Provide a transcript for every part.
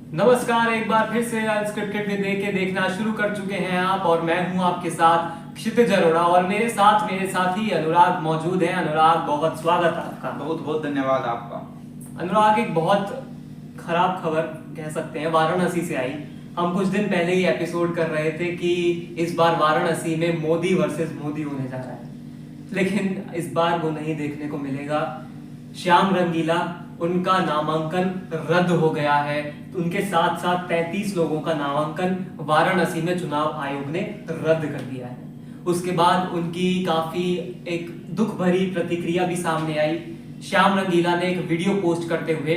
नमस्कार, एक बार फिर से अनस्क्रिप्टेड विद के देखना शुरू कर चुके हैं आप। और मैं हूं आपके साथ क्षितिज अरोड़ा और मेरे साथ मेरे साथी अनुराग मौजूद है। अनुराग, बहुत स्वागत है आपका। बहुत बहुत धन्यवाद आपका। अनुराग, एक बहुत खराब खबर कह सकते हैं वाराणसी से आई। हम कुछ दिन पहले ही एपिसोड कर रहे थे कि इस बार वाराणसी में मोदी वर्सेस मोदी होने जा रहा है, लेकिन इस बार वो नहीं देखने को मिलेगा। श्याम रंगीला, उनका नामांकन रद्द हो गया है। उनके साथ साथ 33 लोगों का नामांकन वाराणसी में चुनाव आयोग ने रद्द कर दिया है। उसके बाद उनकी काफी एक दुख भरी प्रतिक्रिया भी सामने आई। श्याम रंगीला ने एक वीडियो पोस्ट करते हुए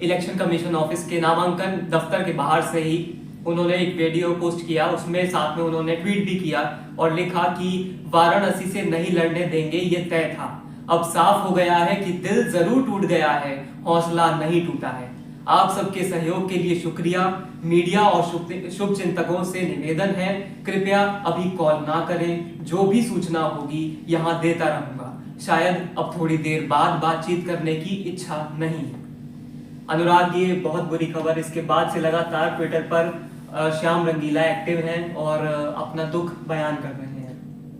इलेक्शन कमीशन ऑफिस के नामांकन दफ्तर के बाहर से ही उन्होंने एक वीडियो पोस्ट किया। उसमें साथ में उन्होंने ट्वीट भी किया और लिखा कि वाराणसी से नहीं लड़ने देंगे, ये तय था। अब साफ हो गया है कि दिल जरूर टूट गया है, हौसला नहीं टूटा है। आप सबके सहयोग के लिए शुक्रिया। मीडिया और शुभ चिंतकों से निवेदन है, कृपया अभी कॉल ना करें। जो भी सूचना होगी यहाँ देता रहूंगा। शायद अब थोड़ी देर बाद बातचीत करने की इच्छा नहीं है। अनुराग, ये बहुत बुरी खबर। इसके बाद से लगातार ट्विटर पर श्याम रंगीला एक्टिव हैं और अपना दुख बयान कर रहे हैं।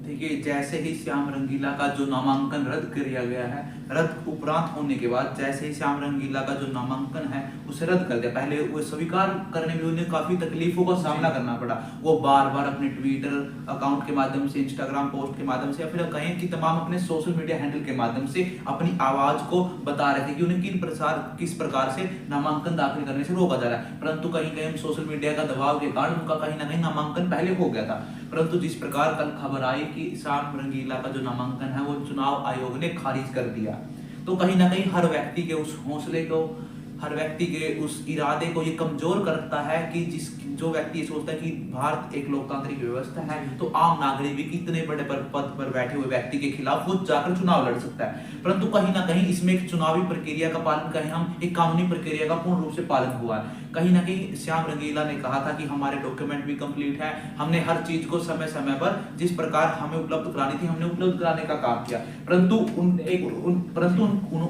देखिए, जैसे ही श्याम रंगीला का जो नामांकन रद्द किया गया है, रद्द उपरांत होने के बाद जैसे ही श्याम रंगीला का जो नामांकन है उसे रद्द कर दिया। पहले वो स्वीकार करने में उन्हें काफी तकलीफों का सामना करना पड़ा। वो बार बार अपने ट्विटर अकाउंट के माध्यम से, इंस्टाग्राम पोस्ट के माध्यम से या फिर कहें कि तमाम अपने सोशल मीडिया हैंडल के माध्यम से अपनी आवाज को बता रहे थे कि उन्हें किस प्रकार से नामांकन दाखिल करने से रोका जा रहा है। परंतु कहीं कहीं सोशल मीडिया का दबाव के कारण उनका कहीं ना कहीं नामांकन पहले हो गया था। परंतु जिस प्रकार कल खबर आई कि श्याम रंगीला का जो नामांकन है वो चुनाव आयोग ने खारिज कर दिया, तो कहीं ना कहीं हर व्यक्ति के उस हौसले को, हर व्यक्ति के उस इरादे को ये कमजोर करता है कि जो व्यक्ति ये सोचता है कि भारत एक लोकतांत्रिक व्यवस्था है तो आम नागरिक भी कितने बड़े पद पर बैठे हुए व्यक्ति के खिलाफ वो जाकर चुनाव लड़ सकता है। परंतु कहीं ना कहीं इसमें एक चुनावी प्रक्रिया का पालन करें, हम एक कानूनी प्रक्रिया का पूर्ण रूप से पालन हुआ है। कहीं ना कहीं श्याम रंगीला ने कहा था कि हमारे डॉक्यूमेंट भी कंप्लीट है, हमने हर चीज को समय समय पर जिस प्रकार हमें उपलब्ध करानी थी हमने उपलब्ध कराने का काम किया। परंतु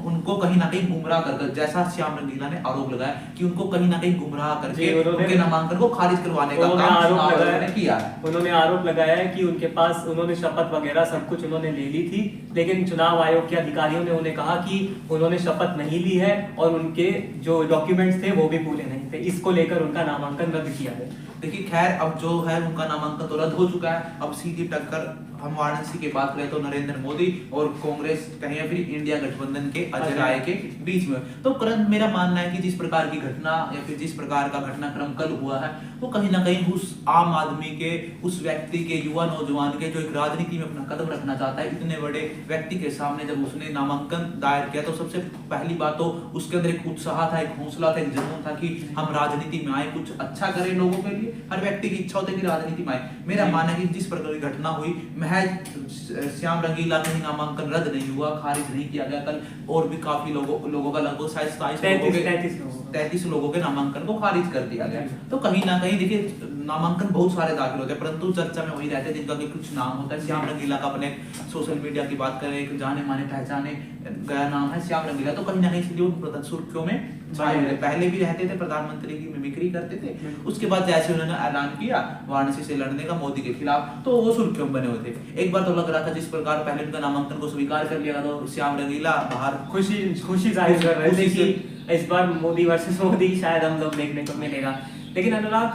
उनको कहीं ना कहीं गुमराह कर, जैसा श्याम रंगीला ने आरोप लगाया कि उनको कहीं ना कहीं गुमराह करके उनके नामांकन को खारिज करवाने का काम आरोप किया है। उन्होंने आरोप लगाया है कि उनके पास उन्होंने शपथ वगैरह सब कुछ उन्होंने ले ली थी, लेकिन चुनाव आयोग के अधिकारियों ने उन्हें कहा कि उन्होंने शपथ नहीं ली है और उनके जो डॉक्यूमेंट्स थे वो भी पूरे नहीं थे। इसको लेकर उनका नामांकन रद्द किया गया। देखिए, खैर अब जो है उनका नामांकन तो रद्द हो चुका है। अब सीधी टक्कर हम वाराणसी की बात करें तो नरेंद्र मोदी और कांग्रेस कहें या फिर इंडिया गठबंधन के अजय राय के बीच में। तो करंट मेरा मानना है कि जिस प्रकार की घटना या फिर जिस प्रकार का घटनाक्रम कल हुआ है वो कहीं ना कहीं उस आम आदमी के, उस व्यक्ति के, युवा नौजवान के जो एक राजनीति में अपना कदम रखना चाहता है, इतने बड़े व्यक्ति के सामने जब उसने नामांकन दायर किया तो सबसे पहली बात तो उसके अंदर एक उत्साह था, एक हौसला था, एक जुनून था कि हम राजनीति में आए, कुछ अच्छा करें लोगों के लिए। हर व्यक्ति की इच्छा होती है कि राजनीति में आए। मेरा मानना है कि जिस प्रकार की घटना हुई, श्याम रंगीला का नामांकन रद्द नहीं हुआ, खारिज नहीं किया गया कल, और भी काफी लोगों का लगभग 33 लोगों के नामांकन को खारिज कर दिया गया। तो कहीं ना कहीं देखिए, नामांकन बहुत सारे दाखिल होते हैं परंतु चर्चा में वही रहते हैं जिनका कि कुछ नाम होता है। श्याम रंगीला का अपने सोशल मीडिया की बात करें, एक जाने माने पहचाने गया नाम है श्याम रंगीला, तो कहीं ना कहीं इसलिए उन सुर्खियों में छाए हुए। पहले भी रहते थे, प्रधानमंत्री की मिमिक्री करते थे, उसके बाद जैसे उन्होंने ऐलान किया वाराणसी से लड़ने का मोदी के खिलाफ, तो वो सुर्खियों में बने हुए थे। एक बार तो लग रहा था जिस प्रकार पहले उनका नामांकन को स्वीकार कर लिया तो श्याम रंगीला बाहर खुशी जाहिर कर रहे थे कि इस बार मोदी वर्सेस मोदी शायद हम लोग देखने को मिलेगा। लेकिन अनुराग,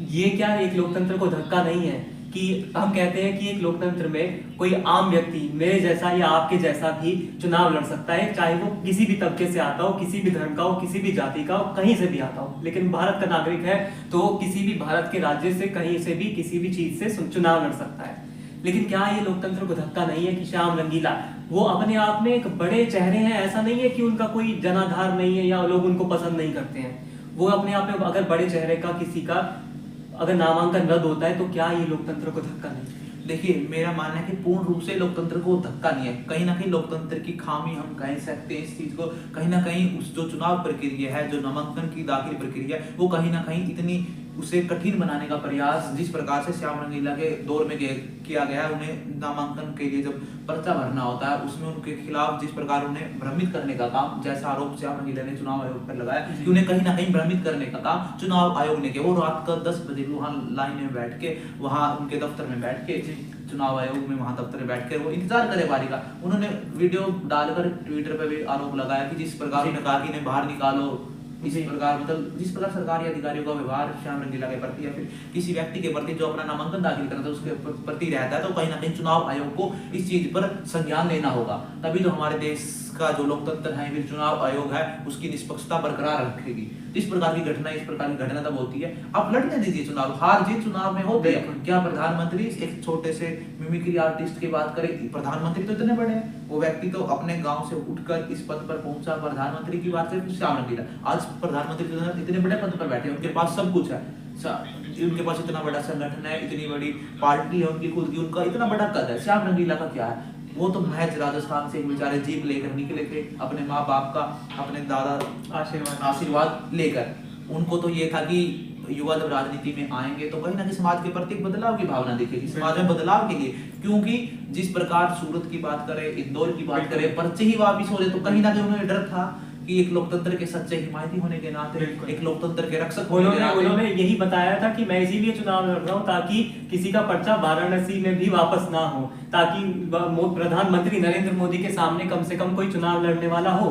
ये क्या एक लोकतंत्र को धक्का नहीं है कि हम कहते हैं कि एक लोकतंत्र में कोई आम व्यक्ति मेरे जैसा या आपके जैसा भी चुनाव लड़ सकता है, चाहे वो किसी भी तबके से आता हो, किसी भी धर्म का हो, किसी भी जाति का हो, कहीं से भी आता हो। लेकिन भारत का नागरिक है तो किसी भी भारत के राज्य से, कहीं से भी, किसी भी चीज से चुनाव लड़ सकता है। लेकिन क्या ये लोकतंत्र को धक्का नहीं है कि श्याम रंगीला वो अपने आप में एक बड़े चेहरे हैं? ऐसा नहीं है कि उनका कोई जनाधार नहीं है या लोग उनको पसंद नहीं करते हैं। वो अपने आप में अगर बड़े चेहरे का किसी का अगर नामांकन रद्द होता है तो क्या ये लोकतंत्र को धक्का नहीं? देखिए, मेरा मानना है कि पूर्ण रूप से लोकतंत्र को धक्का नहीं है। कहीं ना कहीं लोकतंत्र की खामी हम कह सकते हैं इस चीज को। कहीं ना कहीं उस जो चुनाव प्रक्रिया है, जो नामांकन की दाखिल प्रक्रिया है, वो कहीं ना कहीं इतनी उसे कठिन बनाने का प्रयास जिस प्रकार से श्याम रंगीला के दौर में किया गया है, उन्हें नामांकन के लिए जब पर्चा भरना होता है उसमें उनके खिलाफ जिस प्रकार उन्हें भ्रमित करने का काम, जैसा आरोप श्याम रंगीला ने चुनाव आयोग पर लगाया कि उन्हें कहीं ना कहीं भ्रमित करने का काम चुनाव आयोग ने किया। वो रात का 10 बजे वहां लाइन में बैठ के, वहां उनके दफ्तर में बैठ के, चुनाव आयोग में वहां दफ्तर में बैठ कर वो इंतजार करे बारी का। उन्होंने वीडियो डालकर ट्विटर पे भी आरोप लगाया कि जिस प्रकार उन्होंने कहा कि इन्हें बाहर निकालो, इस प्रकार मतलब जिस प्रकार सरकारी अधिकारियों का व्यवहार श्याम रंगीला के प्रति या फिर किसी व्यक्ति के प्रति जो अपना नामांकन दाखिल करता है उसके प्रति रहता है, तो कहीं ना कहीं चुनाव आयोग को इस चीज पर संज्ञान लेना होगा। तभी तो हमारे देश का जो लोकतंत्र है, फिर चुनाव आयोग है, उसकी निष्पक्षता बरकरार रखेगी। इस प्रकार की घटना, इस प्रकार की घटना तब होती है। आप लड़ने दीजिए चुनाव, हार जीत चुनाव में होती है। क्या प्रधानमंत्री, एक छोटे से मिमिक्री आर्टिस्ट की बात करें, प्रधानमंत्री तो इतने बड़े हैं, वो व्यक्ति तो अपने गांव से उठकर इस पद पर पहुंचा। प्रधानमंत्री की बात से श्याम रंगीला आज प्रधानमंत्री इतने बड़े पद पर बैठे, उनके पास सब कुछ है, उनके पास इतना बड़ा संगठन है, इतनी बड़ी पार्टी है उनकी खुद की, उनका इतना बड़ा कद है। श्याम रंगीला का क्या है? वो तो महज राजस्थान से बेचारे जीप लेकर निकले थे, अपने माँ बाप का, अपने दादा आशीर्वाद लेकर। उनको तो ये था कि युवा जब राजनीति में आएंगे तो कहीं ना कहीं समाज के प्रति बदलाव की भावना दिखेगी, समाज में बदलाव के लिए। क्योंकि जिस प्रकार सूरत की बात करें, इंदौर की बात करें, पर्चे ही वापिस हो रहे, तो कहीं ना कहीं उन्हें डर था कि एक लोकतंत्र के सच्चे हिमायती होने के नाते, एक लोकतंत्र के रक्षक होने के नाते उन्होंने यही बताया था कि मैं इसीलिए चुनाव लड़ रहा हूं ताकि किसी का पर्चा वाराणसी में भी वापस ना हो, ताकि प्रधानमंत्री नरेंद्र मोदी के सामने कम से कम कोई चुनाव लड़ने वाला हो।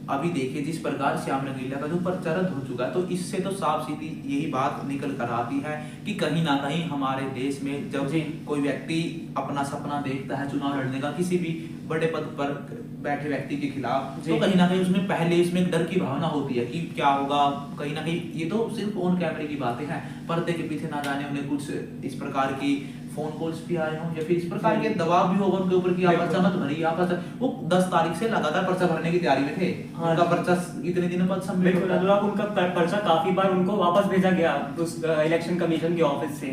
अभी देखिए जिस प्रकार श्याम रंगीला का जो पर्चा रद्द हो चुका है, तो इससे तो साफ सीधी यही बात निकल कर आती है कि कहीं ना कहीं हमारे देश में जब कोई व्यक्ति अपना सपना देखता है चुनाव लड़ने का किसी भी बड़े पद पर बैठे व्यक्ति के खिलाफ, तो कहीं ना कहीं उसमें पहले इसमें एक डर की भावना होती है कि क्या होगा। कहीं ना कहीं ये तो सिर्फ ऑन कैमरे की बातें हैं, पर्दे के पीछे ना जाने उन्हें कुछ इस प्रकार की फोन कॉल्स भी आए हों या फिर इस प्रकार के दबाव भी होगा उनके ऊपर कि आप पर्चा मत भरिए, आप वो 10 तारीख से लगातार पर्चा भरने की तैयारी में थे। उनका पर्चा इतने दिनों बाद सबमिट होगा। अनुराग, उनका पर्चा काफी बार उनको वापस भेजा गया उस इलेक्शन कमीशन के ऑफिस से।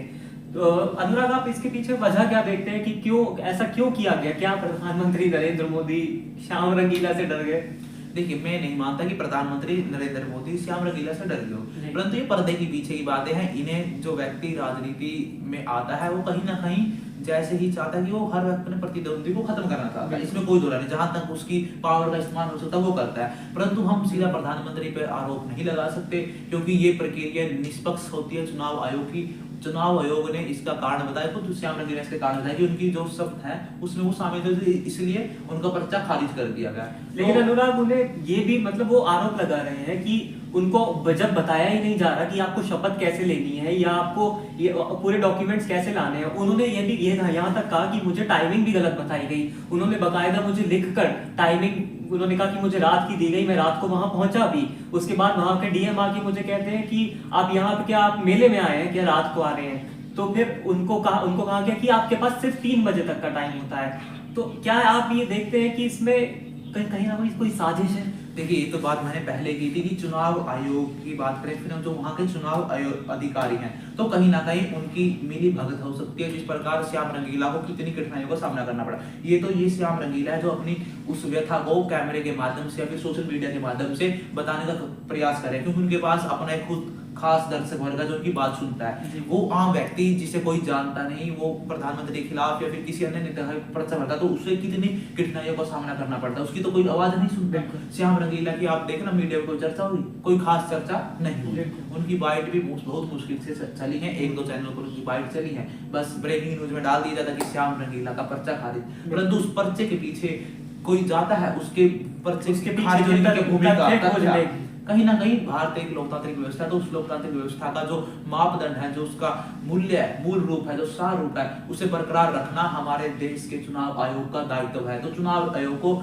तो अनुराग, आप इसके पीछे वजह क्या देखते हैं कि क्यों ऐसा क्यों किया गया? क्या प्रधानमंत्री नरेंद्र मोदी श्याम रंगीला से डर गए? देखिए, मैं नहीं मानता कि प्रधानमंत्री नरेंद्र मोदी श्याम रंगीला से डर गए, परंतु ये पर्दे के पीछे की बातें हैं। इन्हें जो व्यक्ति राजनीति में आता है वो कहीं ना कहीं जैसे ही चाहता है कि वो हर अपने प्रतिद्वंदी को खत्म करना चाहता है, इसमें कोई दो राय नहीं। जहां तक उसकी पावर का इस्तेमाल हो सकता है वो करता है, परंतु हम सीधा प्रधानमंत्री पर आरोप नहीं लगा सकते क्योंकि ये प्रक्रिया निष्पक्ष होती है चुनाव आयोग की। चुनाव आयोग ने इसका कारण बताया, खुद श्याम रंगीला इसके कारण बताया कि उनकी जो शब्द है उसमें वो शामिल थे, इसलिए उनका पर्चा खारिज कर दिया गया। लेकिन अनुराग, उन्हें ये भी मतलब वो आरोप लगा रहे हैं कि उनको जब बताया ही नहीं जा रहा कि आपको शपथ कैसे लेनी है या आपको ये पूरे डॉक्यूमेंट्स कैसे लाने हैं। उन्होंने ये यहाँ तक कहा कि मुझे टाइमिंग भी गलत बताई गई। उन्होंने बकायदा मुझे लिखकर टाइमिंग, उन्होंने कहा कि मुझे रात की दी गई, मैं रात को वहां पहुंचा भी। उसके बाद वहां के डीएम आके मुझे कहते हैं कि आप यहाँ पे क्या आप मेले में आए हैं क्या, रात को आ रहे हैं? तो फिर उनको कहा गया कि आपके पास सिर्फ 3 बजे तक का टाइम होता है। तो क्या आप ये देखते हैं कि इसमें कहीं ना कहीं कोई साजिश है? देखिए, ये तो बात मैंने पहले की थी कि चुनाव आयोग की बात करें, फिर जो वहाँ के चुनाव अधिकारी हैं तो कहीं ना कहीं उनकी मिली भगत हो सकती है। जिस प्रकार श्याम रंगीला को कितनी कठिनाइयों का सामना करना पड़ा, ये श्याम रंगीला है जो अपनी उस व्यथा को कैमरे के माध्यम से या फिर सोशल मीडिया के माध्यम से बताने का प्रयास करे, क्योंकि उनके पास अपना एक खुद खास दर्शक वर्ग जो उनकी बात सुनता है। वो आम व्यक्ति जिसे कोई जानता नहीं, वो प्रधानमंत्री के खिलाफ या फिर किसी अन्य नेता का पर्चा भरता तो उसे कितनी कठिनाइयों का सामना करना पड़ता है, उसकी तो कोई आवाज नहीं सुनता। श्याम रंगीला की आप देखना मीडिया में कोई चर्चा हुई, कोई खास चर्चा नहीं हुई। उनकी बाइट भी बहुत मुश्किल से चली है, 1-2 चैनल पर उनकी बाइट चली है, बस ब्रेकिंग न्यूज में डाल दिया जाता कि श्याम रंगीला का पर्चा खारिज। परंतु उस पर्चे के पीछे कोई जाता है, उसके पर्चे के खारिज होने की भूमिका कहीं ना कहीं भारतीय एक लोकतांत्रिक व्यवस्था है, तो उस लोकतांत्रिक व्यवस्था का जो मापदंड है, जो उसका मूल्य है, मूल रूप है, जो सार रूप है, उसे बरकरार रखना हमारे देश के चुनाव आयोग का दायित्व है। तो चुनाव आयोग को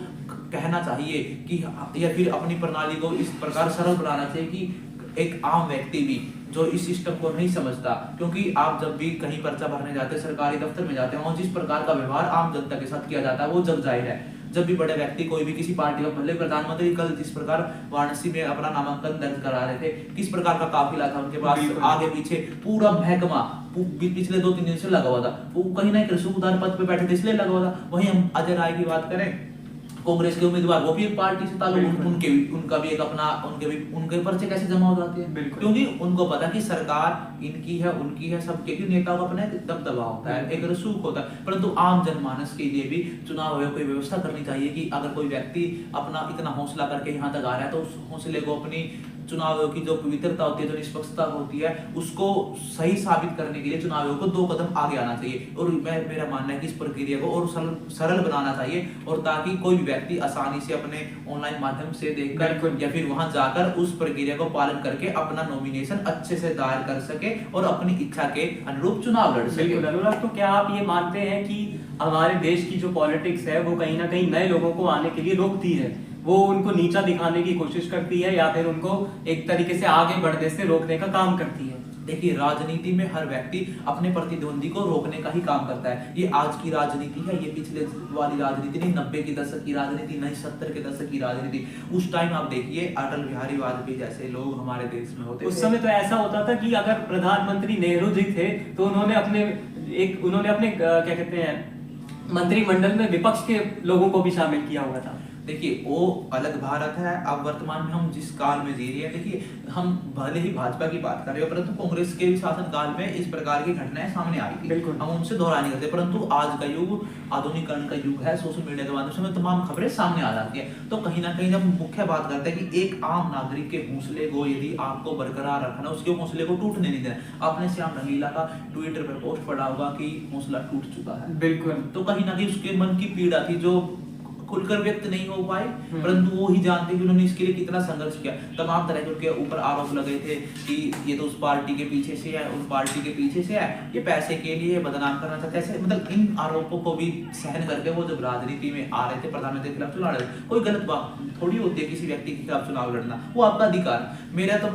कहना चाहिए कि या फिर अपनी प्रणाली को इस प्रकार सरल बनाना चाहिए कि एक आम व्यक्ति भी जो इस सिस्टम को नहीं समझता, क्योंकि आप जब भी कहीं पर्चा भरने जाते हैं, सरकारी दफ्तर में जाते हैं, और जिस प्रकार का व्यवहार आम जनता के साथ किया जाता है वो जग जाहिर है। जब भी बड़े व्यक्ति कोई भी किसी पार्टी का, भले प्रधानमंत्री कल जिस प्रकार वाराणसी में अपना नामांकन दर्ज करा रहे थे, किस प्रकार का काफिला था उनके पास, आगे पीछे पूरा महकमा पिछले 2-3 दिन से लगा हुआ था, वो कहीं ना कहीं सूबेदार पद पे बैठे थे इसलिए लगा हुआ था। वहीं हम अजय राय की बात करें, कांग्रेस के उम्मीदवार वो भी एक पार्टी से ताल्लुक, उनका भी एक अपना उनके पर्चे कैसे जमा हो जाते हैं, क्योंकि उनको पता कि सरकार इनकी है उनकी है सबके, क्योंकि नेताओं का अपना एक दबदबा होता है, एक रसूख होता है। परंतु आम जनमानस के लिए भी चुनाव आयोग को व्यवस्था करनी चाहिए कि अगर कोई व्यक्ति अपना इतना हौसला करके यहाँ तक आ रहा है तो उस हौसले को अपनी चुनाव आयोग की जो पवित्रता होती है, जो निष्पक्षता होती है, उसको सही साबित करने के लिए चुनाव आयोग को 2 कदम आगे आना चाहिए। और मेरा मानना है कि इस प्रक्रिया को और सरल बनाना चाहिए, और ताकि कोई भी व्यक्ति आसानी से अपने ऑनलाइन माध्यम से देखकर या फिर वहां जाकर उस प्रक्रिया को पालन करके अपना नॉमिनेशन अच्छे से दायर कर सके और अपनी इच्छा के अनुरूप चुनाव लड़ सके। अनुराग, तो क्या आप ये मानते हैं कि हमारे देश की जो पॉलिटिक्स है वो कहीं ना कहीं नए लोगों को आने के लिए रोकती है, वो उनको नीचा दिखाने की कोशिश करती है, या फिर उनको एक तरीके से आगे बढ़ने से रोकने का काम करती है? देखिए, राजनीति में हर व्यक्ति अपने प्रतिद्वंदी को रोकने का ही काम करता है। ये आज की राजनीति है, ये पिछले वाली राजनीति नहीं, 90 के दशक की राजनीति नहीं, 70 के दशक की राजनीति। उस टाइम आप देखिए अटल बिहारी वाजपेयी जैसे लोग हमारे देश में होते उस समय तो ऐसा होता था कि अगर प्रधानमंत्री नेहरू जी थे तो उन्होंने अपने क्या कहते हैं मंत्रिमंडल में विपक्ष के लोगों को भी शामिल किया हुआ था। देखिए, वो अलग भारत है। अब वर्तमान में हम जिस काल में जी रहे हैं, देखिए हम भले ही भाजपा की बात कर रहे हो, परंतु कांग्रेस के भी शासन काल में इस प्रकार की घटनाएं सामने आई थी, हम उनसे दोहरा नहीं करते। परंतु आज का युग आधुनिकीकरण का युग है, सोशल मीडिया के माध्यम से तमाम खबरें सामने आ जाती है। तो कहीं ना कहीं जब मुख्य बात करते हैं कि एक आम नागरिक के हौसले को यदि आपको बरकरार रखना, उसके हौसले को टूटने नहीं देना। आपने श्याम रंगीला का ट्विटर पर पोस्ट पढ़ा होगा कि हौसला टूट चुका है। बिल्कुल। तो कहीं ना कहीं उसके मन की पीड़ा थी जो खुलकर व्यक्त नहीं हो पाए, परंतु वो ही जानते कि उन्होंने इसके लिए कितना संघर्ष किया। तमाम तरह के उनके ऊपर आरोप लगे थे कि ये तो उस पार्टी के पीछे से है, उस पार्टी के पीछे से है, ये पैसे के लिए बदनाम करना चाहते हैं। मतलब इन आरोपों को भी सहन करके वो जब राजनीति में आ रहे थे, प्रधानमंत्री के खिलाफ चुनाव लड़ रहे, कोई गलत बात थोड़ी होती है किसी व्यक्ति के खिलाफ चुनाव लड़ना, वो आपका अधिकार। मेरा तो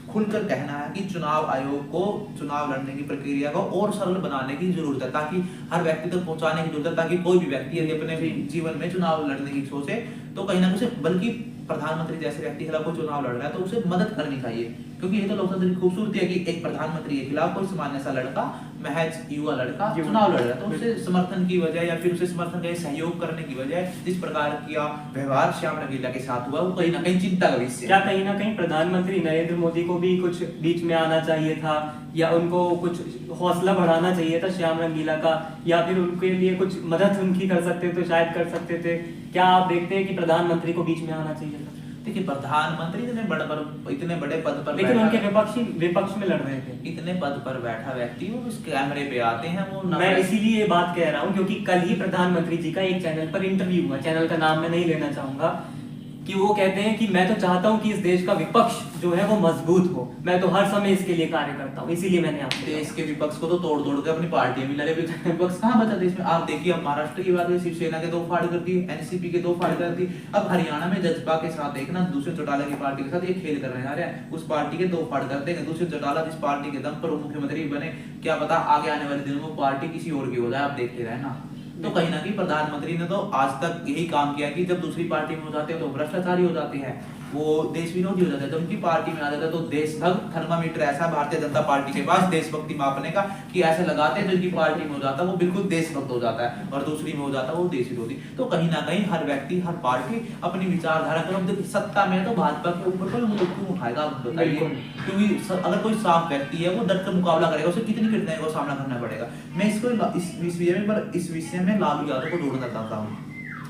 खुलकर कहना है कि चुनाव आयोग को चुनाव लड़ने की प्रक्रिया को और सरल बनाने की जरूरत है, ताकि हर व्यक्ति तक पहुंचाने की जरूरत है, ताकि कोई भी व्यक्ति यदि अपने जीवन में चुनाव लड़ने की सोचे तो कहीं ना कहीं, बल्कि प्रधानमंत्री जैसे व्यक्ति के खिलाफ कोई चुनाव लड़ रहा है तो उसे मदद करनी चाहिए, क्योंकि ये तो लोकतंत्र की खूबसूरती है कि एक प्रधानमंत्री के खिलाफ कोई सामान्य सा लड़का, महज युवा लड़का चुनाव लड़ रहा है, तो उसे समर्थन की वजह या फिर उसे समर्थन के सहयोग करने की वजह जिस प्रकार का व्यवहार श्याम रंगीला के साथ हुआ, वो कहीं ना कहीं चिंता का विषय है। क्या कहीं ना कहीं प्रधानमंत्री नरेंद्र मोदी को भी कुछ बीच में आना चाहिए था, या उनको कुछ हौसला बढ़ाना चाहिए था श्याम रंगीला का, या फिर उनके लिए कुछ मदद उनकी कर सकते तो शायद कर सकते थे? क्या आप देखते हैं कि प्रधानमंत्री को बीच में आना चाहिए था? देखिए, प्रधानमंत्री इतने बड़े पद पर, लेकिन उनके विपक्ष में लड़ रहे थे, इतने पद पर बैठा व्यक्ति वो उस कैमरे पे आते हैं, वो मैं इसीलिए ये बात कह रहा हूँ क्योंकि कल ही प्रधानमंत्री जी का एक चैनल पर इंटरव्यू हुआ, चैनल का नाम मैं नहीं लेना चाहूंगा, कि वो कहते हैं कि मैं तो चाहता हूं कि इस देश का विपक्ष जो है वो मजबूत हो, मैं तो हर समय इसके लिए कार्य करता हूं, इसीलिए मैंने आपको देश के विपक्ष को तो तोड़ के अपनी पार्टी में लड़े, विपक्ष कहां बचा देश में? आप देखिए, अब महाराष्ट्र की बात है, शिवसेना के 2 फाड़ कर दी, एनसीपी के 2 फाड़ कर दी। अब हरियाणा में जजपा के साथ देखना, दूसरे चौटाला की पार्टी के साथ ये खेल कर रहे हैं, उस पार्टी के 2 फाड़ कर देंगे। दूसरे चौटाला जिस पार्टी के दम पर मुख्यमंत्री बने, क्या पता आगे आने वाले दिनों में पार्टी किसी और की हो जाए, आप देखते रहे ना। तो कहीं ना कहीं प्रधानमंत्री ने तो आज तक यही काम किया कि जब दूसरी पार्टी में हो जाते हैं तो भ्रष्टाचारी हो जाते हैं, वो देश विरोधी हो जाते हैं। जब उनकी पार्टी में आ जाता है तो देशभक्त थर्मामीटर ऐसा भारतीय जनता पार्टी के पास देशभक्ति मापने का कि ऐसे लगाते हैं, तो इनकी पार्टी में हो जाता है वो बिल्कुल देशभक्त हो जाता है, और दूसरी में हो जाता है वो देश विरोधी। तो कहीं ना कहीं हर व्यक्ति, हर पार्टी अपनी विचारधारा कर, सत्ता में तो भाजपा के ऊपर कोई मुद्दा क्यों उठाएगा, आप बताइए? क्योंकि अगर कोई साफ व्यक्ति है वो डट कर मुकाबला करेगा, उसे कितनी कठिनाइयों का सामना करना पड़ेगा। मैं इस विषय में लालू यादव को जोड़ना चाहता हूँ।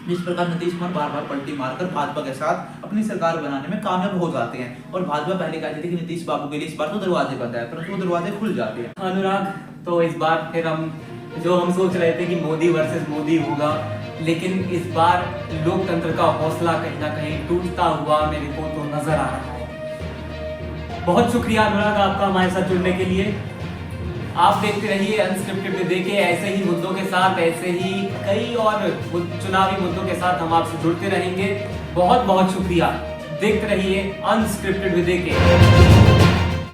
जिस प्रकार नीतीश कुमार बार-बार पलटी मारकर भाजपा के साथ अपनी सरकार बनाने में कामयाब हो जाते हैं, और भाजपा पहले कहती थी कि नीतीश बाबू के लिए इस बार तो दरवाजे बंद है, परंतु वो दरवाजे खुल जाते हैं। अनुराग, तो इस बार फिर हम सोच रहे थे कि मोदी वर्सेस मोदी होगा, लेकिन इस बार लोकतंत्र का हौसला कहीं ना कहीं टूटता हुआ मेरे को तो नजर आ रहा है। बहुत शुक्रिया अनुराग आपका हमारे साथ जुड़ने के लिए। आप देखते रहिए अनस्क्रिप्टेड में, देखिए ऐसे ही मुद्दों के साथ, ऐसे ही कई और चुनावी मुद्दों के साथ हम आपसे जुड़ते रहेंगे। बहुत बहुत शुक्रिया। देखते रहिए अनस्क्रिप्टेड में, देखिए।